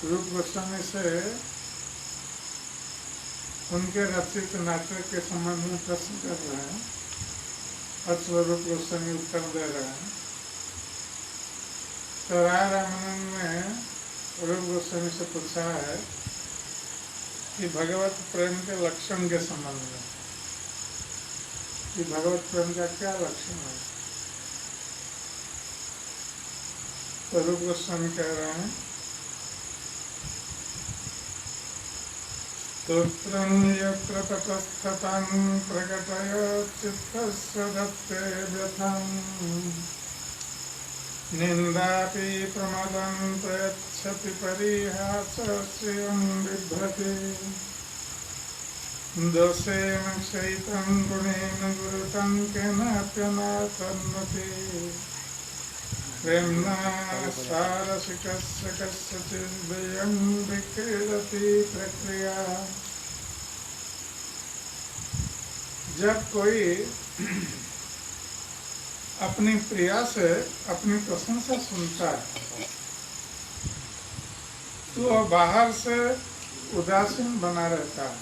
रूप गोस्वामी से उनके रचित नाटक के संबंध में प्रश्न कर रहे हैं और स्वरूप गोस्वामी उत्तर दे रहे हैं। तो राय रामानंद ने रूप गोस्वामी से पूछा है कि भगवत प्रेम के लक्षण के संबंध में, कि भगवत प्रेम का क्या लक्षण है। तो रूप गोस्वामी कह रहे हैं, स्तोत्रं यत्र ततस्ततं प्रकटयत् चित्तस्य दत्ते व्यथम् निन्दापि प्रमदं प्रयच्छति परिहासश्रियं बिभ्रति दोषेण क्षयितं गुणेन गुरुतं केनाप्यनातन्वते प्रेम्णा सारसिकस्य कस्यचिद्वयं विक्रीडति प्रक्रिया। जब कोई अपनी प्रिया से अपनी प्रशंसा सुनता है तो वह बाहर से उदासीन बना रहता है।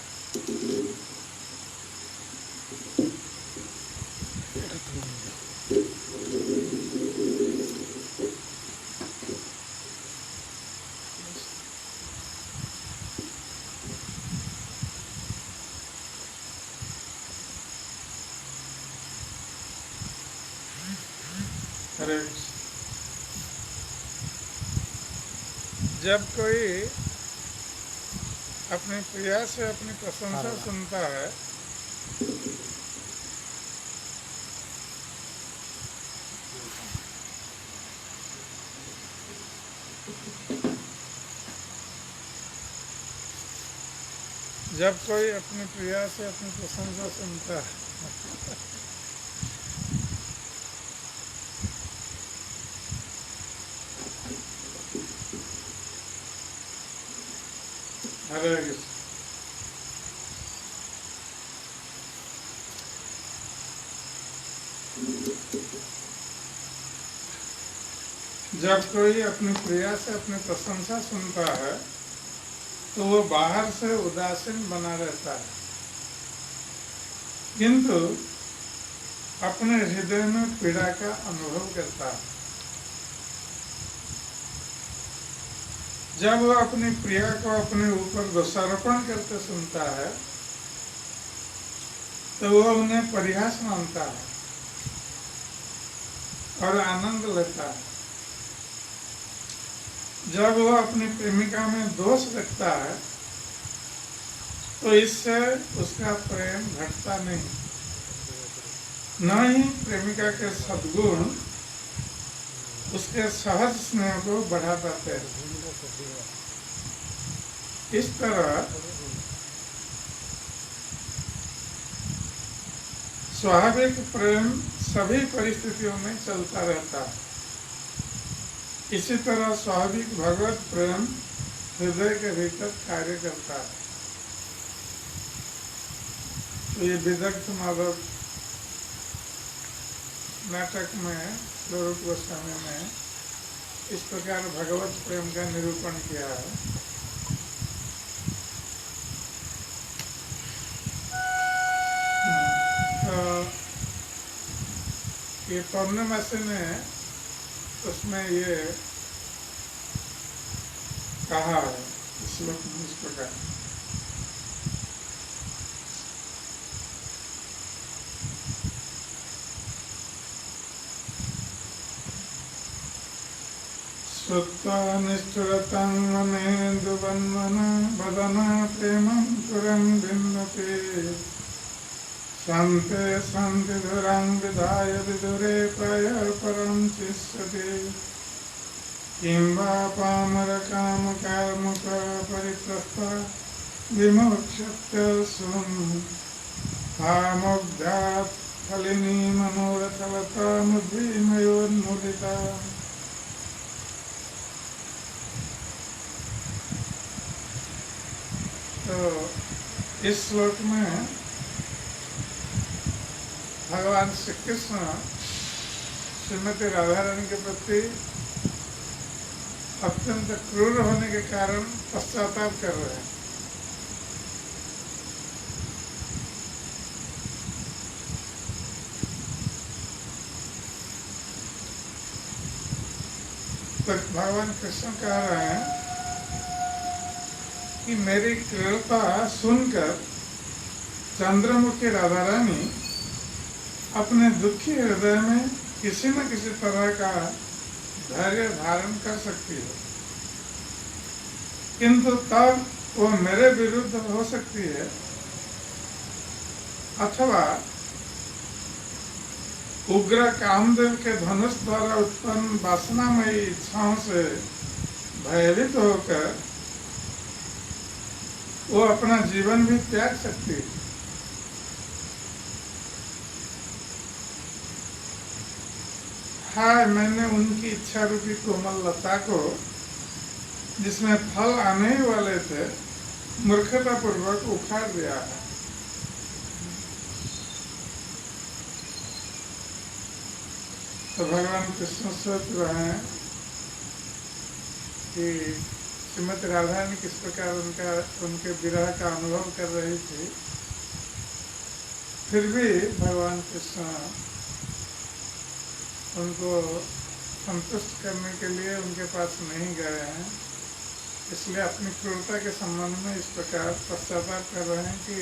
जब कोई अपनी प्रिया से अपनी प्रशंसा सुनता है जब कोई अपनी प्रिया से अपनी प्रशंसा सुनता है हरे कृष्ण। जब कोई अपनी प्रिया से अपनी प्रशंसा सुनता है तो वो बाहर से उदासीन बना रहता है, किंतु अपने हृदय में पीड़ा का अनुभव करता है। जब वह अपनी प्रिया को अपने ऊपर दोषारोपण करते सुनता है तो वह उन्हें परिहास मानता है और आनंद लेता है। जब वह अपनी प्रेमिका में दोष देखता है तो इससे उसका प्रेम घटता नहीं, न ही प्रेमिका के सद्गुण उसके सहज स्नेह को बढ़ा पाते हैं। इस तरह स्वाभाविक प्रेम सभी परिस्थितियों में चलता रहता है। इसी तरह स्वाभाविक भगवत प्रेम हृदय के भीतर कार्य करता है। तो ये विदग्ध माधव नाटक में स्वरूप गोस्वामी ने इस प्रकार भगवत प्रेम का निरूपण किया है। तो ये पौर्णमासी ने उसमें ये कहा है श्लोक में इस प्रकार, श्रुत्वा निष्ठुरतं मनेन्दुवन्मन वदन प्रेमं पुरं विन्दते शान्ते शान्तिधुरं विधाय विदुरे प्रयर्परं शिष्यते किं वा पामरकामकार्मुक परित्रस्त विमोक्षत्य सुन् हामुग्धात् फलिनी मनोरथलतामुद्भिमयोन्मूलिता। तो इस श्लोक में भगवान श्री कृष्ण श्रीमती राधा रानी के प्रति अत्यंत क्रूर होने के कारण पश्चाताप कर रहे हैं। तो भगवान कृष्ण कह रहे हैं कि मेरी क्रूरता सुनकर चंद्रमुखी राधा रानी अपने दुखी हृदय में किसी न किसी तरह का धैर्य धारण कर सकती है, किंतु तब वो मेरे विरुद्ध हो सकती है अथवा उग्र कामदेव के धनुष द्वारा उत्पन्न वासनामयी इच्छाओं से भयभीत होकर वो अपना जीवन भी त्याग सकती है। हाय, मैंने उनकी इच्छा रूपी कोमल लता को, जिसमें फल आने ही वाले थे, मूर्खता पूर्वक उखाड़ दिया है। तो भगवान कृष्ण सोच रहे हैं कि श्रीमती राधा ने किस प्रकार उनके विरह का अनुभव कर रही थी, फिर भी भगवान कृष्ण उनको संतुष्ट करने के लिए उनके पास नहीं गए हैं। इसलिए अपनी क्रूरता के संबंध में इस प्रकार पश्चाताप कर रहे हैं कि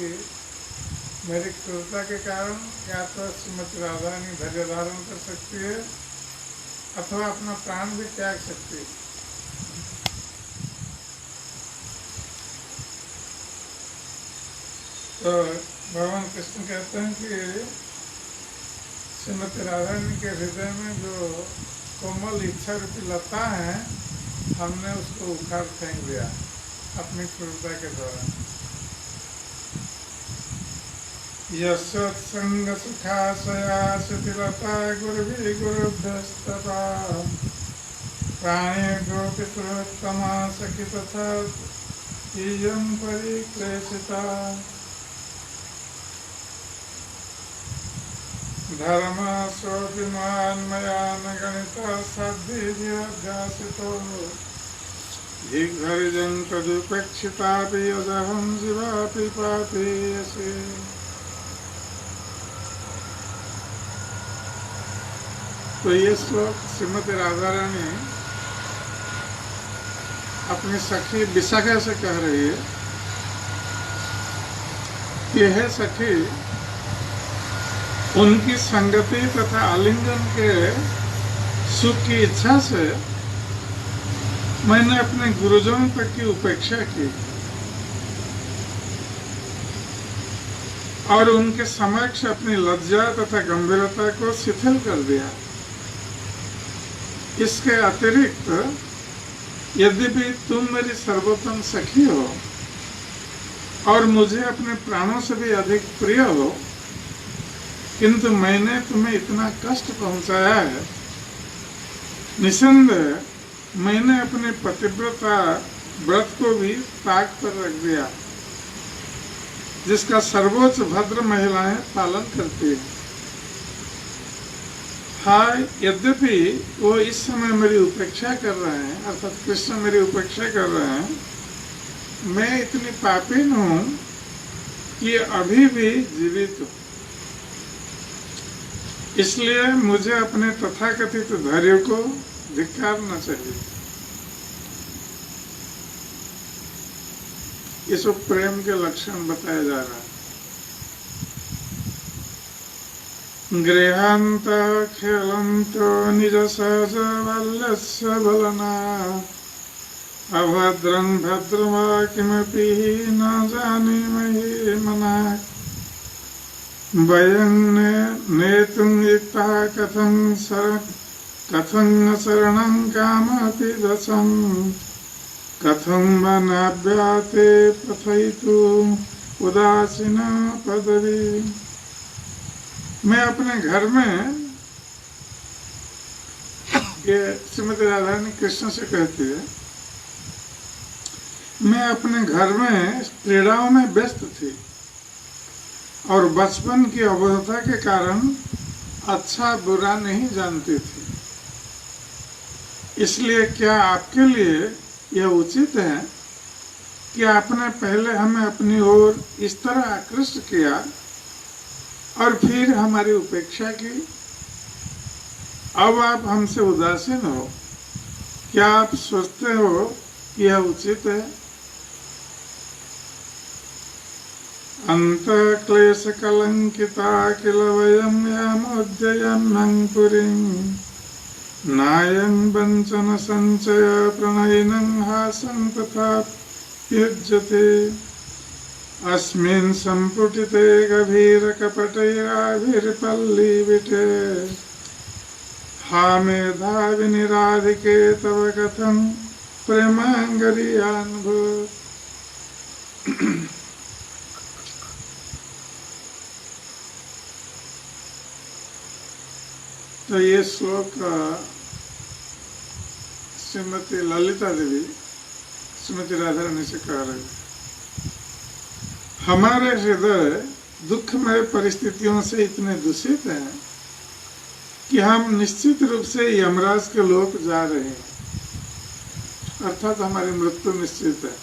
मेरी क्रूरता के कारण या तो श्रीमती राधा रानी धैर्य धारण कर सकती है अथवा अपना प्राण भी त्याग सकती है। तो भगवान कृष्ण कहते हैं कि श्रीमती राधा रानी के हृदय में जो कोमल इच्छा रूपी लता है, हमने उसको उखाड़ फेंक दिया अपनी क्रूरता के द्वारा। यस्सत्संग सुखाशया शिथिलता गुरुभिः गुरुभ्यस्तथा प्राणेभ्यो पितरोत्तमा सखी तथा इयं परिक्लेशिता धर्मस्वभिमान् मया न गणितः सद्भिर्यभ्यासितो धिग्भर्जं तदुपेक्षितापि यदहं जीवापि पापीयसे। तो ये श्लोक श्रीमती राधा रानी अपनी सखी विशाखा से कह रही है कि हे सखी, उनकी संगति तथा आलिंगन के सुख की इच्छा से मैंने अपने गुरुजनों तक की उपेक्षा की और उनके समक्ष अपनी लज्जा तथा गंभीरता को शिथिल कर दिया। इसके अतिरिक्त यद्यपि तुम मेरी सर्वोत्तम सखी हो और मुझे अपने प्राणों से भी अधिक प्रिय हो, किंतु मैंने तुम्हें इतना कष्ट पहुंचाया है। निसंदेह मैंने अपने पतिव्रता व्रत को भी ताक पर रख दिया, जिसका सर्वोच्च भद्र महिलाएं पालन करती हैं। हाय, यद्यपि वो इस समय मेरी उपेक्षा कर रहे हैं, अर्थात कृष्ण मेरी उपेक्षा कर रहे हैं, मैं इतनी पापीन हूं कि अभी भी जीवित हूं। इसलिए मुझे अपने तथाकथित धैर्य को धिक्कारना चाहिए। इस प्रेम के लक्षण बताया जा रहा है। गृहांत खेलंतो निज सहज बाल्यस्य बलना अभद्रं भद्रमा किमपि न जानीमहि मना वयं नेतुं युक्तः कथं शरणं कामपि दशं कथं वनाभ्याते प्रथयितुम् उदासीना पदवी। मैं अपने घर में, ये श्रीमती राधा रानी कृष्ण से कहती है, मैं अपने घर में क्रीड़ाओं में व्यस्त थी और बचपन की अबोधता के कारण अच्छा बुरा नहीं जानती थी। इसलिए क्या आपके लिए यह उचित है कि आपने पहले हमें अपनी ओर इस तरह आकृष्ट किया और फिर हमारी उपेक्षा की? अब आप हमसे उदासीन हो। क्या आप सोचते हो कि यह उचित है? अंतः क्लेश कलंकिता किल वयं यामोद्ययं पुरीं नायं वंचन संचय प्रणयिनं हासं तथा युज्यते अस्मिन् सम्पुटिते गभीरकपटैराभिर्पल्लीविटे हा मेधाविनिराधिके तव कथं प्रेमाङ्गरीयानुभूत्। तो ये श्लोक श्रीमती ललिता देवी श्रीमती राधा रानी से कह रही, हमारे हृदय दुखमय परिस्थितियों से इतने दूषित हैं कि हम निश्चित रूप से यमराज के लोक जा रहे हैं, अर्थात हमारी मृत्यु निश्चित है।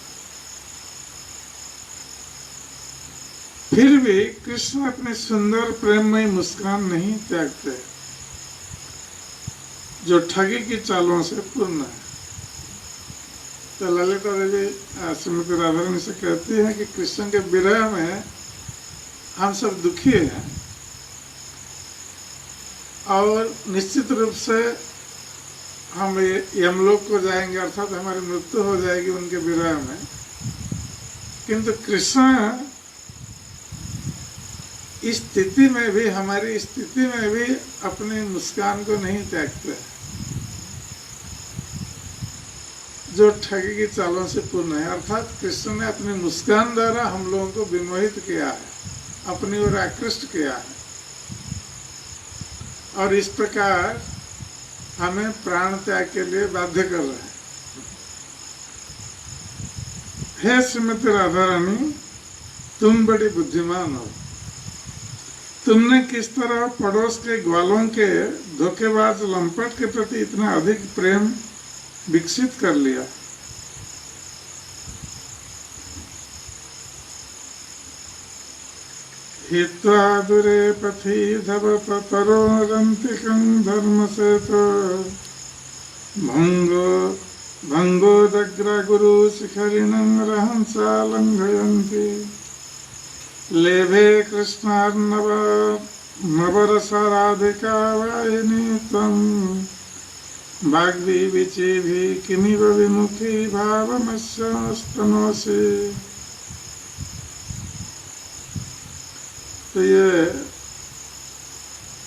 फिर भी कृष्ण अपनी सुंदर प्रेममयी मुस्कान नहीं त्यागते, जो ठगी की चालों से पूर्ण है। तो ललिता देवी श्रीमती राधा रानी से कहती है कि कृष्ण के विरह में हम सब दुखी हैं और निश्चित रूप से हम यमलोक को जाएंगे, अर्थात हमारी मृत्यु हो जाएगी उनके विरह में। किंतु कृष्ण इस स्थिति में भी, हमारी स्थिति में भी अपनी मुस्कान को नहीं त्यागते, जो ठगी की चालों से पूर्ण है। अर्थात कृष्ण ने अपनी मुस्कान द्वारा हम लोगों को विमोहित किया है, अपनी ओर आकृष्ट किया है और इस प्रकार हमें प्राण त्याग के लिए बाध्य कर रहे हैं। हे श्रीमती राधा रानी, तुम बड़ी बुद्धिमान हो। तुमने किस तरह पड़ोस के ग्वालों के धोखेबाज लंपट के प्रति इतना अधिक प्रेम विकसित कर लिया। हित्वा दुरे पथि धव परोरंतिकं धर्म से तो भंगोदग्र गुरु शिखरिणं रहंसा लंघयन्ति लेभे कृष्णार्णव नवरसराधिका वाहिनी त्वं वाग्वी विचिभि किमिव विमुखी भावमस्यस्तनोषि। तो ये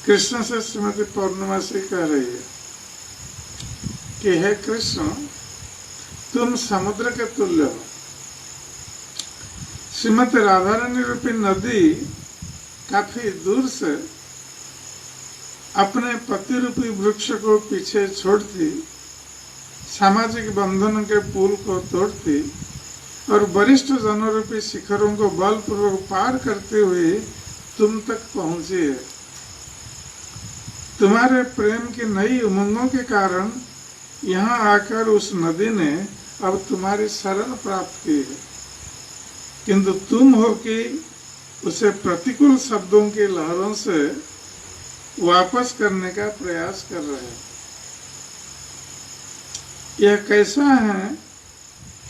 कृष्ण से श्रीमती पौर्णमासी कह रही है कि हे कृष्ण, तुम समुद्र के तुल्य हो। श्रीमती राधा रानी रूपी नदी काफी दूर से अपने पति रूपी वृक्ष को पीछे छोड़ती, सामाजिक बंधनों के पुल को तोड़ती और वरिष्ठ जनों रूपी शिखरों को बलपूर्वक पार करते हुए तुम तक पहुंची है। तुम्हारे प्रेम की नई उमंगों के कारण यहाँ आकर उस नदी ने अब तुम्हारी शरण प्राप्त की है, किंतु तुम हो कि उसे प्रतिकूल शब्दों की लहरों से वापस करने का प्रयास कर रहे हो। यह कैसा है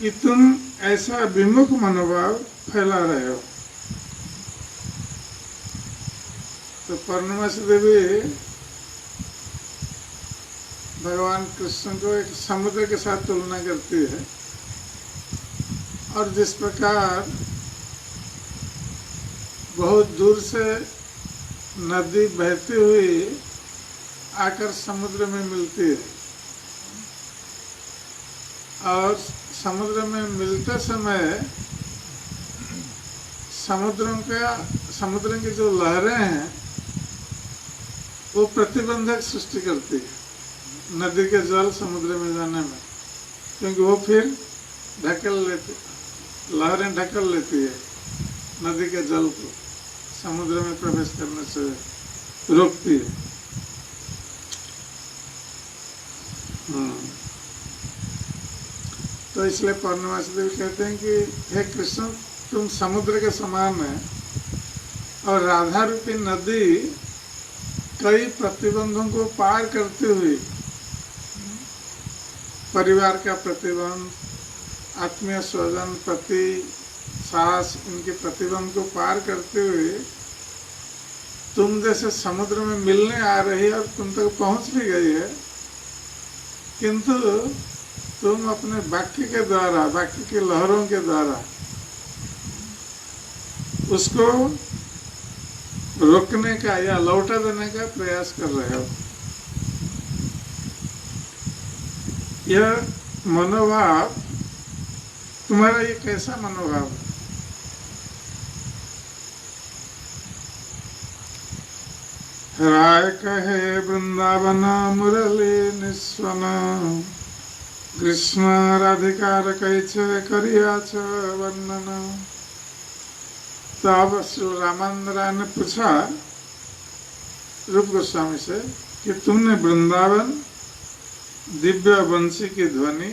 कि तुम ऐसा विमुख मनोभाव फैला रहे हो। तो पौर्णमासी देवी भगवान कृष्ण को एक समुद्र के साथ तुलना करती है और जिस प्रकार बहुत दूर से नदी बहती हुई आकर समुद्र में मिलती है और समुद्र में मिलते समय समुद्र की जो लहरें हैं वो प्रतिबंधक सृष्टि करती है नदी के जल समुद्र में जाने में, क्योंकि वो फिर लहरें ढकेल लेती है नदी के जल को, समुद्र में प्रवेश करने से रोकती है। तो इसलिए पौर्णमासी देवी कहते हैं कि हे कृष्ण, तुम समुद्र के समान है और राधा रूपी नदी कई प्रतिबंधों को पार करते हुए, परिवार का प्रतिबंध, आत्मीय स्वजन, पति, सास, इनके प्रतिबंध को पार करते हुए तुम जैसे समुद्र में मिलने आ रही है और तुम तक पहुंच भी गई है, किंतु तुम अपने वाक्य के द्वारा, वाक्य की लहरों के द्वारा उसको रोकने का या लौटा देने का प्रयास कर रहे हो। यह मनोभाव, तुम्हारा ये कैसा मनोभाव है? राय कहे वृंदावन मुरली निस्वन, कृष्ण राधिकार कैसे करिया छ वर्णन। तो अब श्री रामानंद राय ने पूछा रूप गोस्वामी से कि तुमने वृंदावन, दिव्य वंशी की ध्वनि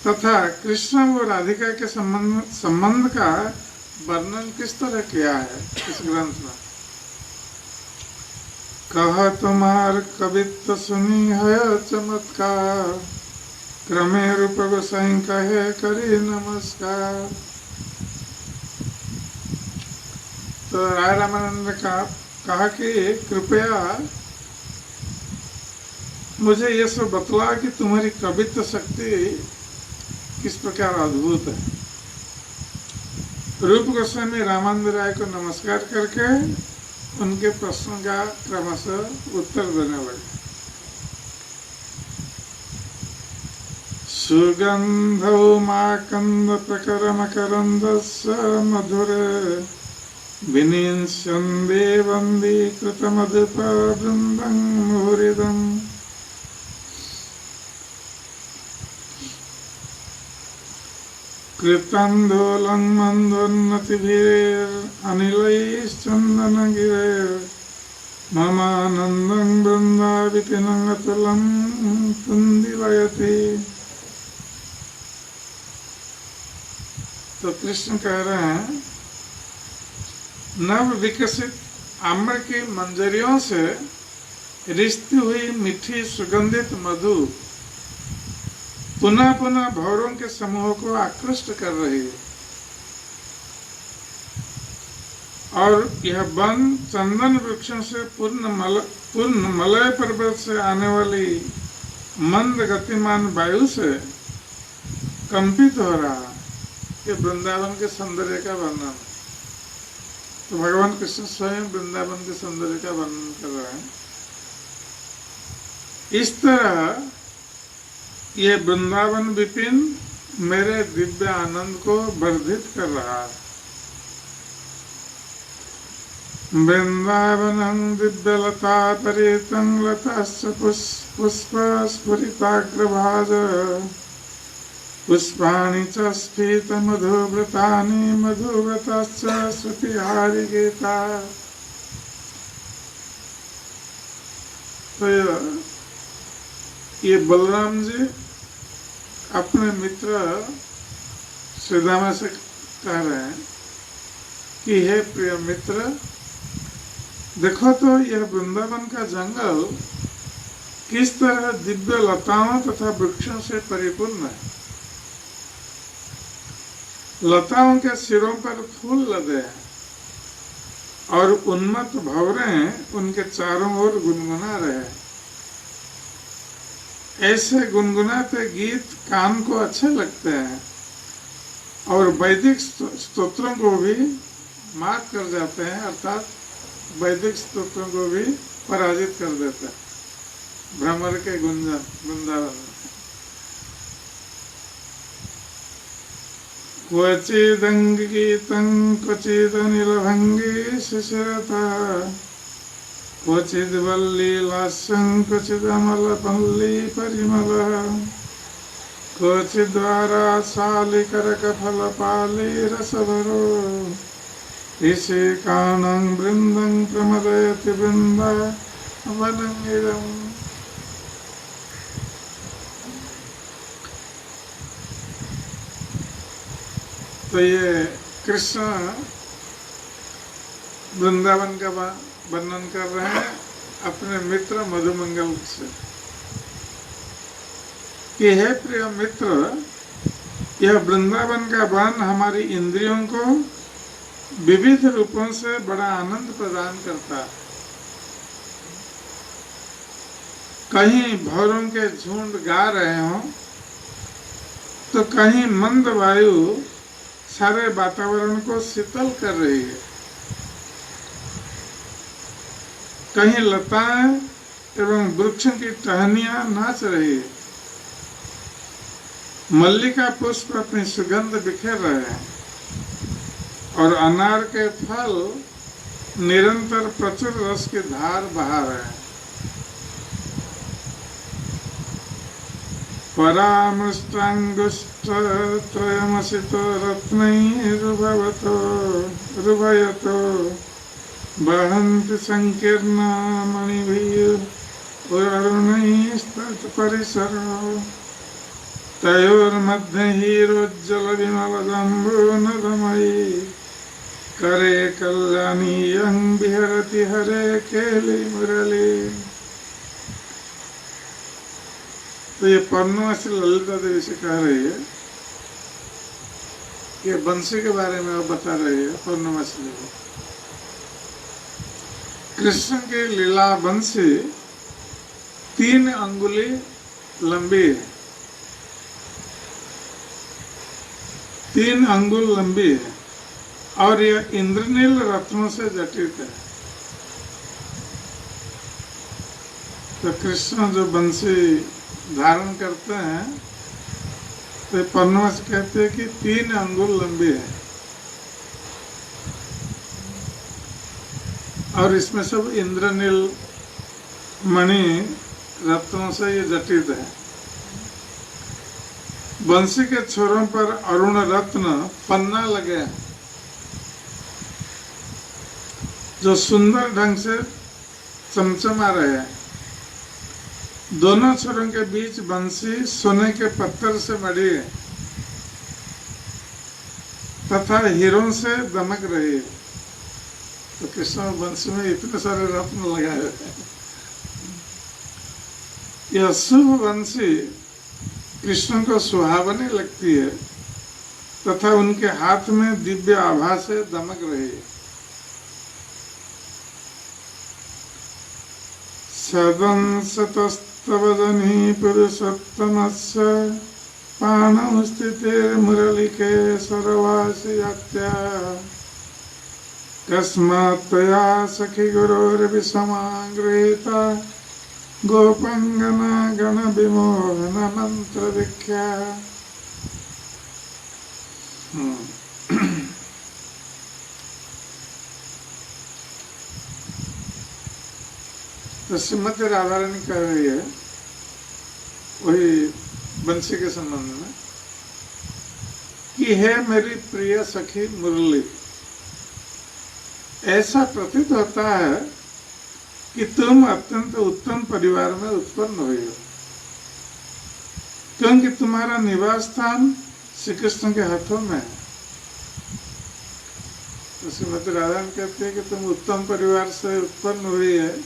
तथा कृष्ण व राधिका के संबंध का वर्णन किस तरह किया है इस ग्रंथ में। कह तुम्हार कवित्व सुनी है चमत्कार, क्रमे रूप गोसाई कहे करी नमस्कार। तो राय रामानंद ने कहा कि कृपया मुझे ये सब बतला कि तुम्हारी कवित्व शक्ति किस प्रकार अद्भुत है। रूप गोस्वामी रामानंद राय को नमस्कार करके उनके प्रश्नों का क्रमशः उत्तर देने लगे। सुगंधौ माकंद प्रकरम करंदस्य मधुरे, विनिंशन देवंदी कृत मधुप वृंदं मुहुरिदं। कृतांदोलं मंदोन्नतिभिरेर अनिलैश्चंदनगिरेर, ममानंदं वृंदावितिनं अतुलं तुंदिलयति। तो कृष्ण कह रहे हैं, नव विकसित आम्र की मंजरियों से रिश्ती हुई मीठी सुगंधित मधु पुनः पुनः भौरों के समूह को आकृष्ट कर रही है, और यह वन चंदन वृक्षों से पूर्ण मलय पर्वत से आने वाली मंद गतिमान वायु से कंपित हो रहा है। ये वृंदावन के सौंदर्य का वर्णन है। तो भगवान कृष्ण स्वयं वृंदावन के सौंदर्य का वर्णन कर रहे हैं। इस तरह ये वृंदावन विपिन मेरे दिव्य आनंद को वर्धित कर रहा है। वृंदावनं दिव्यलता परितं लताश्च पुष्प स्फुरिताग्रभाज, पुष्पाणि च स्फीत मधुव्रतानि मधुव्रताश्च श्रुतिहारि गीता। तो ये बलराम जी अपने मित्र श्रीदामा से कह रहे हैं कि हे प्रिय मित्र, देखो तो यह वृंदावन का जंगल किस तरह दिव्य लताओं तथा वृक्षों से परिपूर्ण है। लताओं के सिरों पर फूल लदे हैं और उन्मत्त भंवरें उनके चारों ओर गुनगुना रहे हैं। ऐसे गुनगुनाते गीत कान को अच्छे लगते हैं और वैदिक स्तोत्रों को भी मात कर जाते हैं, अर्थात वैदिक स्तोत्रों को भी पराजित कर देते हैं। भ्रमर के गुंजन वृंदावन में। क्वचिदंगीतं क्वचिदनिलभंगी शिशिरता, क्वचिद्वल्लीलास्यं क्वचिदमलपल्ली परिमलः, क्वचिद्वाराशालिकरकफलपाली रसभरो, ऋषिकाणां वृन्दं प्रमदयति वृन्दावनमिदम्। तो ये कृष्ण वृंदावन का वर्णन कर रहे हैं अपने मित्र मधुमंगल से कि हे प्रिय मित्र, यह वृंदावन का वन हमारी इंद्रियों को विविध रूपों से बड़ा आनंद प्रदान करता है। कहीं भौरों के झुंड गा रहे हों तो कहीं मंद वायु सारे वातावरण को शीतल कर रही है। कहीं लताएं एवं वृक्षों की टहनियां नाच रही है। मल्लिका पुष्प अपनी सुगंध बिखेर रहे हैं और अनार के फल निरंतर प्रचुर रस की धार बहा रहे हैं। परामृष्टांगुष्ठत्रयमसितो रत्नैरुभवतो रुभयतो वहन्ति संकीर्णा मणिभिः उरुणैस्तत्परिसरो तयोर्मध्ये हीरोज्ज्वलविमलजम्बूनदमयी करे कल्याणी यं विहरति हरे केली मुरली। तो ये पर्णवासी ललिता देवी से कह रही है कि बंसी के बारे में वो बता रही है। पर्णवासी देवी कृष्ण की लीला बंसी 3 अंगुली लंबी है, 3 अंगुल लंबी है और यह इंद्रनील रत्नों से जटित है। तो कृष्ण जो बंसी धारण करते हैं तो पर्णवास कहते हैं कि 3 अंगुल लंबी है और इसमें सब इंद्रनील मणि रत्नों से ये जटित है। बंसी के छोरों पर अरुण रत्न पन्ना लगे हैं जो सुंदर ढंग से चमचमा रहे हैं। दोनों छोरों के बीच बंसी सोने के पत्थर से मढ़ी है तथा हीरों से दमक रही है। तो कृष्ण बंसी में इतने सारे रत्न लगाए हुए हैं। यह शुभ बंसी कृष्ण को सुहावनी लगती है तथा उनके हाथ में दिव्य आभा से दमक रही है। सदंसतस्तवदनी पुरुषोत्तमस्य पाणौ स्थितिर्मुरलिके सर्वासियात्या कस्मात् त्वया सखि गुरोर्विषमा गृहीता गोपांगना गण विमोहन मंत्र विख्या। तो श्रीमती राधा रानी कह रही है वही बंसी के संबंध में कि है मेरी प्रिय सखी मुरली, ऐसा प्रतीत होता है कि तुम अत्यंत उत्तम परिवार में उत्पन्न हुई हो, क्योंकि तुम्हारा निवास स्थान श्री कृष्ण के हाथों में है। तो श्रीमती राधा कहती है कि तुम उत्तम परिवार से उत्पन्न हुई है,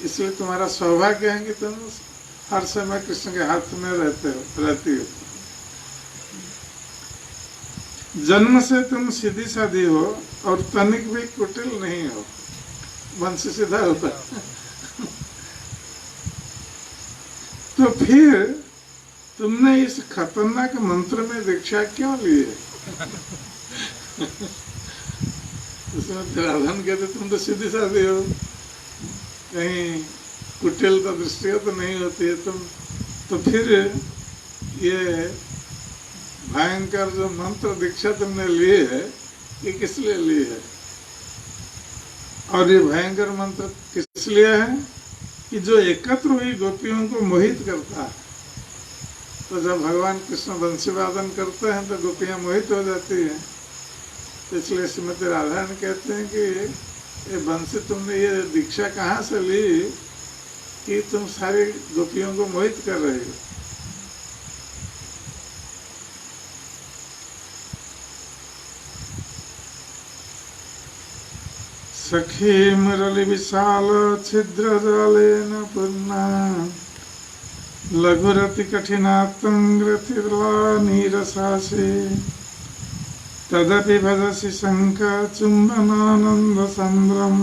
इसलिए तुम्हारा सौभाग्य है कि तुम हर समय कृष्ण के हाथ में रहती हो। जन्म से तुम सीधी सादी हो और तनिक भी कुटिल नहीं हो। वंश सीधा होता तो फिर तुमने इस खतरनाक मंत्र में दीक्षा क्यों ली है? उसमें राधन कहते तुम तो सीधी सादी हो, कहीं कुटिल तो दृष्टिया तो नहीं होती है तुम, तो फिर ये भयंकर जो मंत्र दीक्षा तुमने ली है ये किस लिए ली है? और ये भयंकर मंत्र किस लिए है कि जो एकत्र हुई गोपियों को मोहित करता है। तो जब भगवान कृष्ण बंसी वादन करते हैं तो गोपियां मोहित हो जाती हैं। इसलिए श्रीमती राधा कहते हैं कि ये बंसी तुमने ये दीक्षा कहाँ से ली कि तुम सारी गोपियों को मोहित कर रहे हो। सखी मुरली विशाल छिद्र जालेन पूर्णा लघुरति कठिनातंग्रतिला नीरसासे तदपि भजसि शंख चुंबनानंद संभ्रम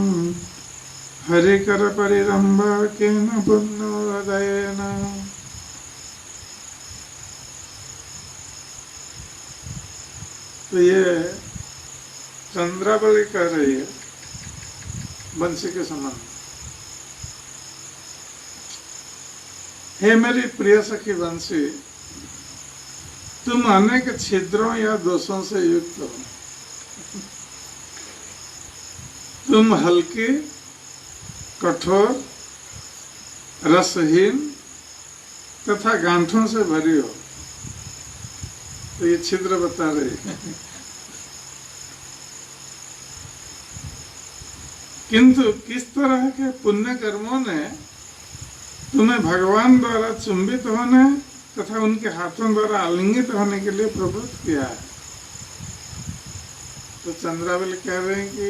हरिकर परिरंभ केन पुण्योदयेन। तो ये चंद्रावली कह रही है बंसी के संबंध। हे मेरी प्रिय सखी बंसी, तुम अनेक छिद्रों या दोषों से युक्त हो। तुम हल्की, कठोर, रसहीन तथा गांठों से भरी हो। तो ये छिद्र बता रही है। किंतु किस तरह के पुण्य कर्मों ने तुम्हें भगवान द्वारा चुंबित होने तथा उनके हाथों द्वारा आलिंगित होने के लिए प्रवृत्त किया है। तो चंद्रावली कह रहे हैं कि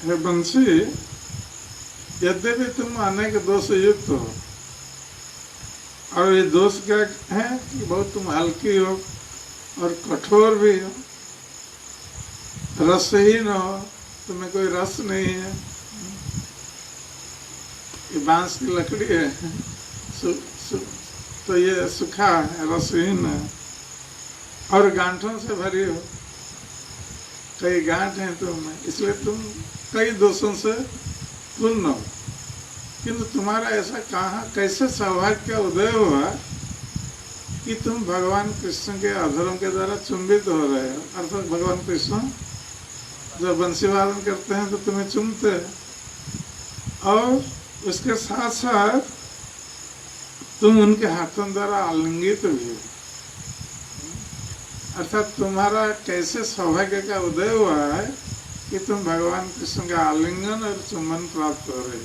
हे बंसी, यद्यपि तुम अनेक दोष युक्त हो, और ये दोष क्या है कि बहुत तुम हल्की हो और कठोर भी हो, रसहीन हो, तुम्हें कोई रस नहीं है, ये बांस की लकड़ी है, तो ये सूखा है, रसहीन है, और गांठों से भरी हो, कई गांठ हैं तुम्हें, इसलिए तुम कई दोषों से पूर्ण हो। किंतु तुम्हारा ऐसा कहाँ कैसे सौभाग्य का उदय हुआ कि तुम भगवान कृष्ण के अधरों के द्वारा चुंबित हो रहे हो। अर्थात भगवान कृष्ण जब बंसी वादन करते हैं तो तुम्हें चुमते हैं, और उसके साथ साथ तुम उनके हाथों द्वारा आलिंगित भी हो। अर्थात तुम्हारा कैसे सौभाग्य का उदय हुआ है कि तुम भगवान कृष्ण का आलिंगन और चुंबन प्राप्त हो रहे हो।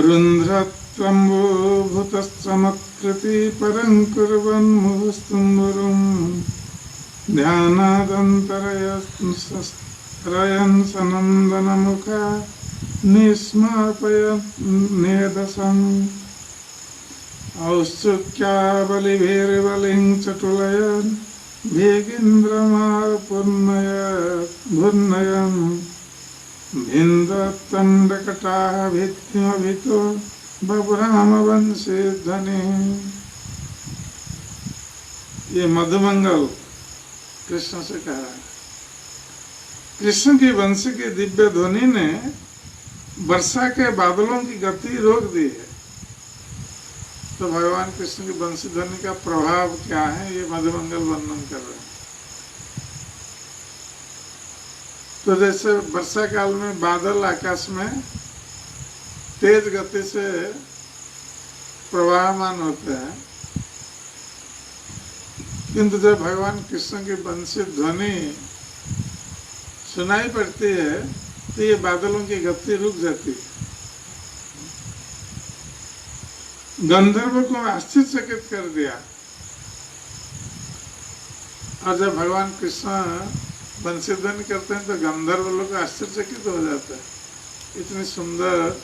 रुन्ध्रत्वम्बुभूतश्चमत्कृति परं कुर्वन् मुहुस्तुम्बुरुं ध्यानादन्तरयन् सनन्दनमुखा निस्मापयन् नेदसम् औत्सुक्याबलिभिर्बलिं चटुलयन् भेगीन्द्रमापूर्णयन् भिन्दत्तण्डकटाभित्तिमभितो बभ्रामवंशी ध्वनि। ये मधुमंगल कृष्ण से कहा है। कृष्ण की वंशी की दिव्य ध्वनि ने वर्षा के बादलों की गति रोक दी है। तो भगवान कृष्ण की वंशी ध्वनि का प्रभाव क्या है, ये मधुमंगल वर्णन कर रहे हैं। तो जैसे वर्षा काल में बादल आकाश में तेज गति से प्रवाहमान होते हैं, किंतु जब भगवान कृष्ण की वंशी ध्वनि सुनाई पड़ती है तो ये बादलों की गति रुक जाती है। गंधर्व को आश्चर्यचकित कर दिया, और जब भगवान कृष्ण वंशी ध्वनि करते हैं तो गंधर्व लोग आश्चर्यचकित हो जाते हैं। इतनी सुंदर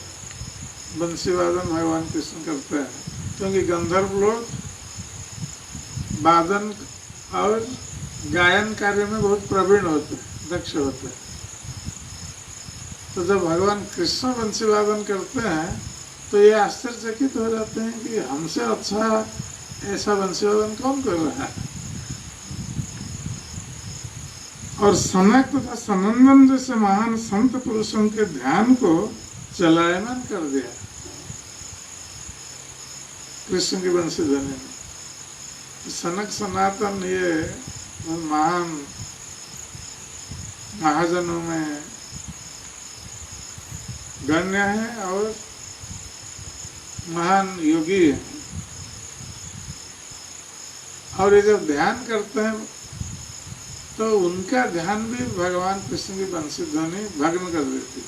बंसी वादन भगवान कृष्ण करते हैं, क्योंकि गंधर्व लोग वादन और गायन कार्य में बहुत प्रवीण होते हैं, दक्ष होते हैं। तो जब भगवान कृष्ण बंसी वादन करते हैं तो ये आश्चर्यचकित हो जाते हैं कि हमसे अच्छा ऐसा बंसी वादन कौन कर रहा है। और सनक तथा सनंदन जैसे महान संत पुरुषों के ध्यान को चलायमान कर दिया कृष्ण की वंशी ध्वनि ने। सनक सनातन ये महान महाजनों में गण्य है और महान योगी है, और ये जब ध्यान करते हैं तो उनका ध्यान भी भगवान कृष्ण की वंशी ध्वनि भग्न कर देती है,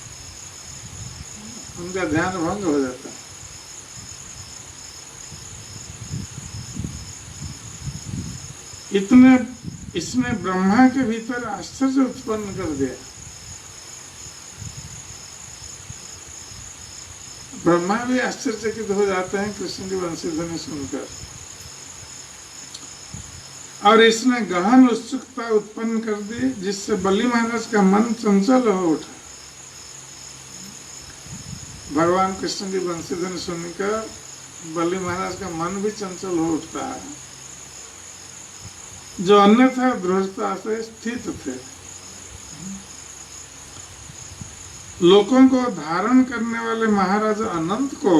उनका ध्यान भंग हो जाता है। इतने इसने ब्रह्मा के भीतर आश्चर्य उत्पन्न कर दिया। ब्रह्मा भी आश्चर्यचकित हो जाते हैं कृष्ण की बंसी ध्वनि सुनकर, और इसने गहन उत्सुकता उत्पन्न कर दी, जिससे बलि महाराज का मन चंचल हो उठा। भगवान कृष्ण की बंसी ध्वनि सुनकर बलि महाराज का मन भी चंचल हो उठता है, जो अन्यथा दृढ़ता से स्थित थे। लोगों को धारण करने वाले महाराज अनंत को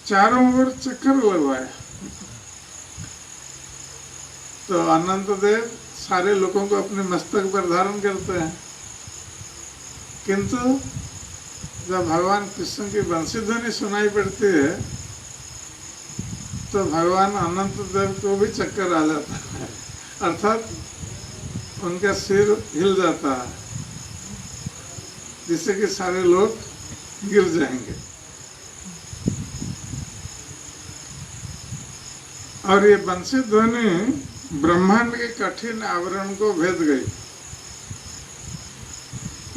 चारों ओर चक्कर लगवाया। तो अनंत देव सारे लोगों को अपने मस्तक पर धारण करते हैं, किंतु जब भगवान कृष्ण की बंसी ध्वनि सुनाई पड़ती है तो भगवान अनंत देव को भी चक्कर आ जाता है, अर्थात उनका सिर हिल जाता है, जिससे कि सारे लोग गिर जाएंगे। और ये बंसी ध्वनि ब्रह्मांड के कठिन आवरण को भेद गई।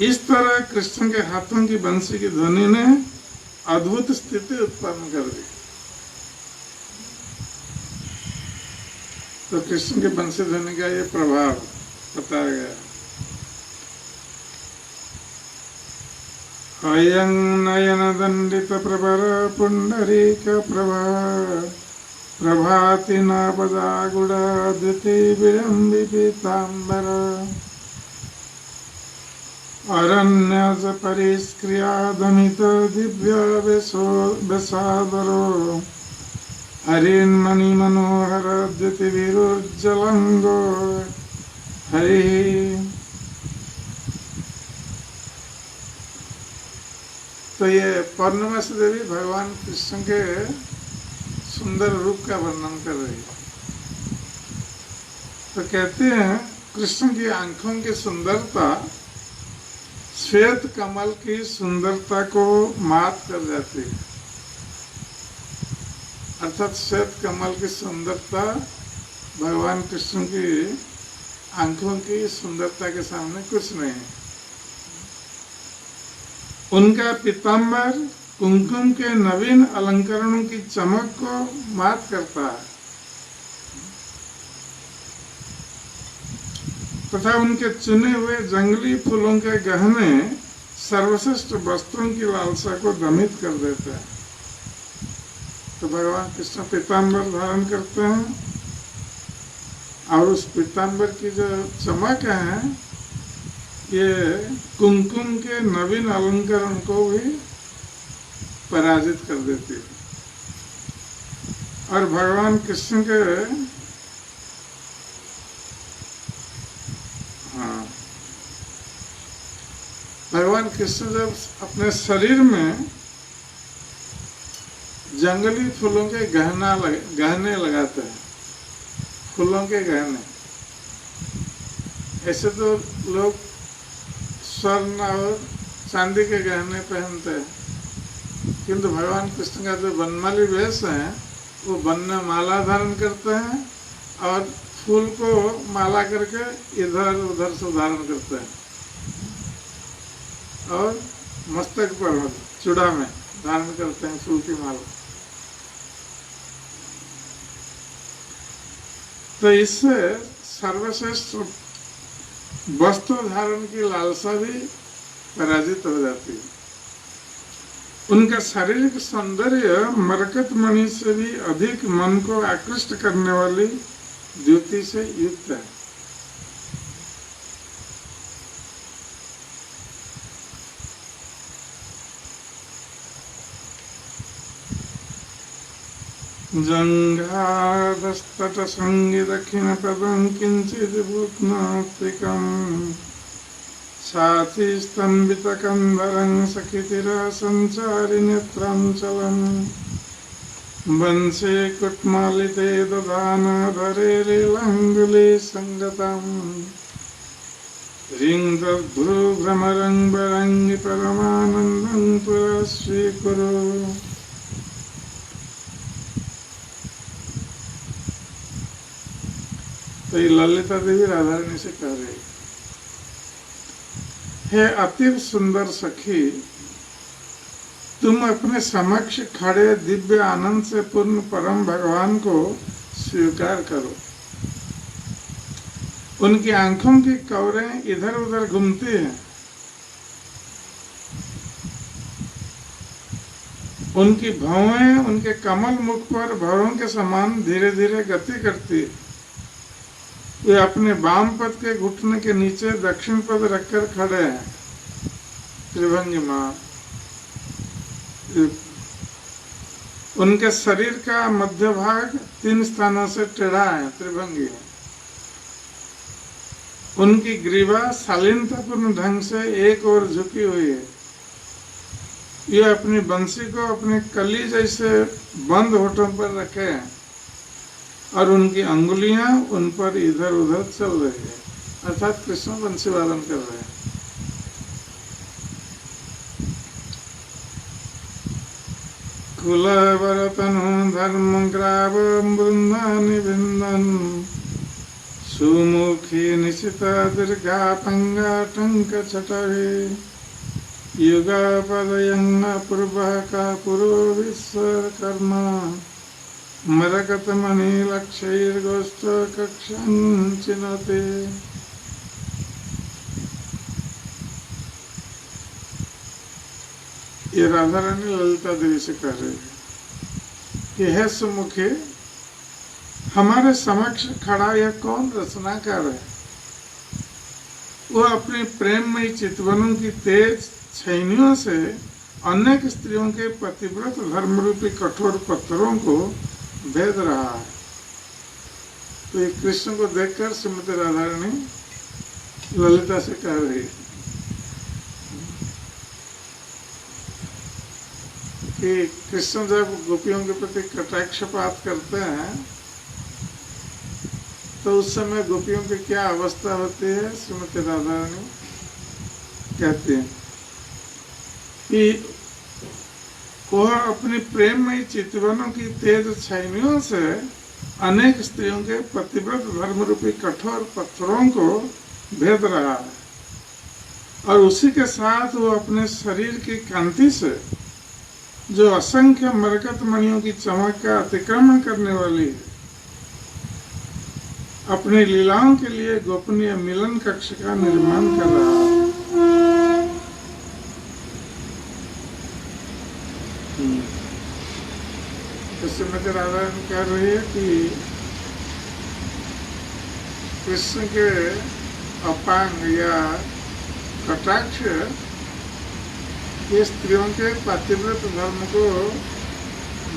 इस तरह कृष्ण के हाथों की बंसी की ध्वनि ने अद्भुत स्थिति उत्पन्न कर दी। तो कृष्ण के बंसी ध्वनि का ये प्रभाव बताया गया। अयं नयन दंडित प्रबर पुंडरीक प्रभा प्रभाति नापदागुड़ा द्विति विरंबि पीतांबर अरण्यज परिष्क्रियादमित दिव्य वेशादरो हरिन्मणि मनोहर द्युति विरुज्जलंगो हरि। तो ये पौर्णमासी देवी भगवान कृष्ण के सुंदर रूप का वर्णन कर रही है। तो कहते हैं कृष्ण की आंखों की सुंदरता श्वेत कमल की सुंदरता को मात कर जाती है, अर्थात श्वेत कमल की सुंदरता भगवान कृष्ण की आंखों की सुंदरता के सामने कुछ नहीं है। उनका पीतांबर कुमकुम के नवीन अलंकरणों की चमक को मात करता है तथा उनके चुने हुए जंगली फूलों के गहने सर्वश्रेष्ठ वस्त्रों की लालसा को दमित कर देते हैं। तो भगवान कृष्ण पीतांबर धारण करते हैं और उस पीतांबर की जो चमक है ये कुमकुम के नवीन अलंकरण को भी पराजित कर देती है। और भगवान कृष्ण के भगवान कृष्ण जब अपने शरीर में जंगली फूलों के गहने लगाते हैं, फूलों के गहने, ऐसे तो लोग स्वर्ण और चांदी के गहने पहनते हैं, किंतु भगवान कृष्ण का जो बनमाली वेश है वो वन में माला धारण करते हैं और फूल को माला करके इधर उधर से धारण करते हैं और मस्तक पर चूड़ा में धारण करते हैं फूल की माला। तो इससे सर्वश्रेष्ठ वस्त्र धारण की लालसा भी पराजित हो जाती है। उनका शारीरिक सौंदर्य मरकत मणि से भी अधिक मन को आकृष्ट करने वाली द्युति से युक्त है। जंघादस्तट संगी दक्षिण पदं किंचित भूत्नात्रिकम् साथी स्तंभित कंधरं सखितिरा संचारि नेत्रं चलन् वंशे कुट्मालिते ददान धरेरे लंगुले संगतम् रिंग दद्धु भ्रमरं बरंगि परमानंदं पुरा स्वीकुरु। तो ये ललिता देवी राधा रानी से कह रही, हे अतीव सुंदर सखी, तुम अपने समक्ष खड़े दिव्य आनंद से पूर्ण परम भगवान को स्वीकार करो। उनकी आंखों की कौरें इधर उधर घूमती हैं, उनकी भौएं उनके कमल मुख पर भौरों के समान धीरे धीरे गति करती। वे अपने वाम पद के घुटने के नीचे दक्षिण पद रखकर खड़े हैं। त्रिभंगिमा। उनके शरीर का मध्य भाग 3 स्थानों से टेढ़ा है, त्रिभंगी है। उनकी ग्रीवा शालीनतापूर्ण ढंग से एक ओर झुकी हुई है। ये अपनी बंसी को अपने कली जैसे बंद होठों पर रखे हैं और उनकी अंगुलियां उन पर इधर उधर चल रही है, अर्थात कृष्ण बंसी वादन कर रहे हैं। कुलवरतनु धर्म ग्राव वृंदानि विंदन सुमुखी निशिता दीर्घा पंगा टंक छटवे युगा पदयंग पूर्व का पूर्व विश्वकर्मा मरकत मणि लक्षैर्गोष्ठ कक्षं चिनते। ये राधा रानी ललिता देवी से कह रही है कि हे सुमुखे, हमारे समक्ष खड़ा यह कौन रचनाकार है? वो अपनी प्रेममयी चितवनों की तेज छैनियों से अनेक स्त्रियों के पतिव्रत धर्म रूपी कठोर पत्थरों को भेद रहा है। तो ये कृष्ण को देखकर श्रीमती राधा रानी ललिता से कह रही है कि कृष्ण जब गोपियों के प्रति कटाक्षपात करते हैं तो उस समय गोपियों की क्या अवस्था होती है, श्रीमती राधा रानी कहती हैं कि वह अपनी प्रेममयी चितवनों की तेज छैनियों से अनेक स्त्रियों के पतिव्रत धर्म रूपी कठोर पत्थरों को भेद रहा है और उसी के साथ वो अपने शरीर की कांति से जो असंख्य मरकत मणियों की चमक का अतिक्रमण करने वाली है, अपनी लीलाओं के लिए गोपनीय मिलन कक्ष का निर्माण कर रहा है। श्रीमती राधा रानी कह रही है कि कृष्ण के अपांग या कटाक्ष ये स्त्रियों के पतिव्रत धर्म को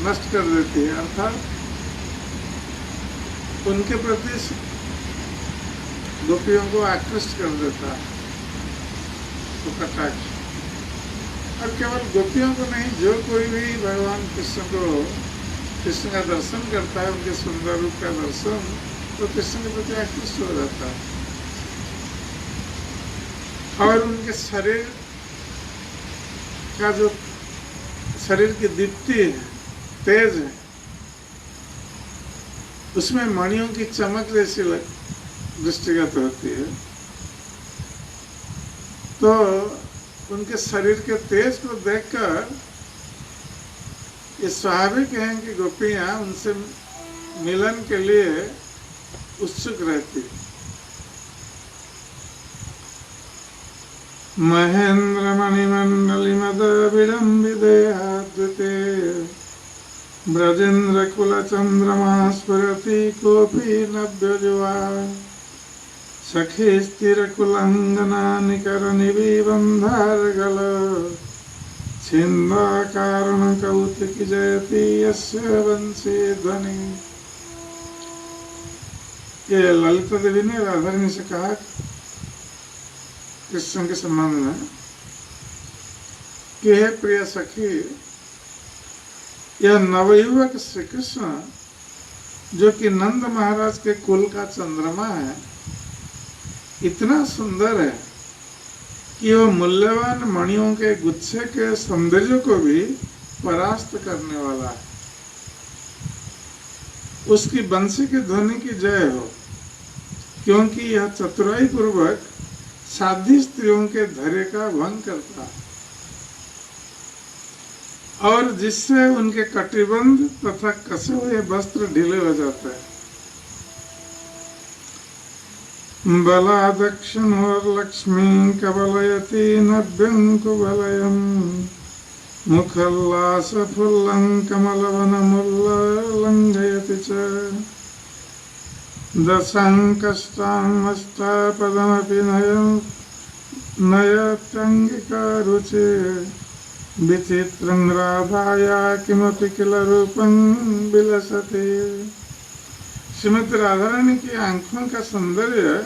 नष्ट कर देती है, अर्थात उनके प्रति गोपियों को आकृष्ट कर देता है तो कटाक्ष। और केवल गोपियों को नहीं, जो कोई भी भगवान कृष्ण का दर्शन करता है, उनके सुंदर रूप का दर्शन, तो कृष्ण के प्रति आकृष्ट हो जाता है। और उनके शरीर का जो शरीर की दीप्ति है, तेज है, उसमें मणियों की चमक जैसी दृष्टिगत होती है। तो उनके शरीर के तेज को देखकर ये स्वाभाविक है कि गोपियां उनसे मिलन के लिए उत्सुक रहती। महेंद्र मणिमंडली मद विडम्बिदेहाद्युते ब्रजेंद्र कुल चंद्रमा स्फुरति कोपी नभ्यजुवा सखी स्थिर कुलंगना निकर निबंधारगल छिंदा कारण कौतिक जयति यस्य वंशी ध्वनि। ये ललिता देवी ने राधा रानी से कहा कृष्ण के संबंध में कि हे प्रिय सखी, यह नवयुवक श्री कृष्ण जो कि नंद महाराज के कुल का चंद्रमा है, इतना सुंदर है कि वह मूल्यवान मणियों के गुच्छे के सौंदर्य को भी परास्त करने वाला है। उसकी बंसी की ध्वनि की जय हो। क्योंकि यह चतुराई पूर्वक साध्वी स्त्रियों के धैर्य का भंग करता है और जिससे उनके कटिबंध तथा कसे हुए वस्त्र ढीले हो जाते हैं। बलादक्षिणोर्लक्ष्मी कबलयति नभ्यं कुवलयम् मुखल्लासफुल्लं कमलवनमुल्लङ्घयति च दशाङ्कष्टामष्टापदमपि नयत्यङ्गिका रुचे विचित्रं राधाया किमपि किल रूपं विलसति। श्रीमती राधा रानी की आंखों का सौंदर्य,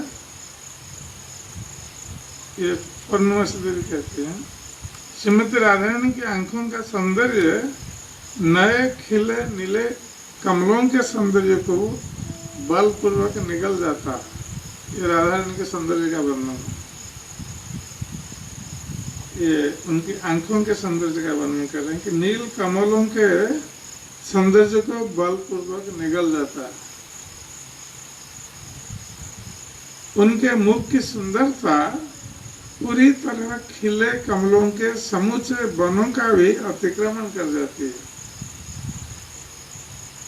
ये पूर्णमासी देवी कहती हैं, श्रीमती राधा रानी की आंखों का सौंदर्य नए खिले नीले कमलों के सौंदर्य को बलपूर्वक निगल जाता। ये राधा रानी के सौंदर्य का वर्णन, ये उनकी आंखों के सौंदर्य का वर्णन कर रहे हैं कि नील कमलों के सौंदर्य को बलपूर्वक निगल जाता है। उनके मुख की सुंदरता पूरी तरह खिले कमलों के समूचे वनों का भी अतिक्रमण कर जाती है।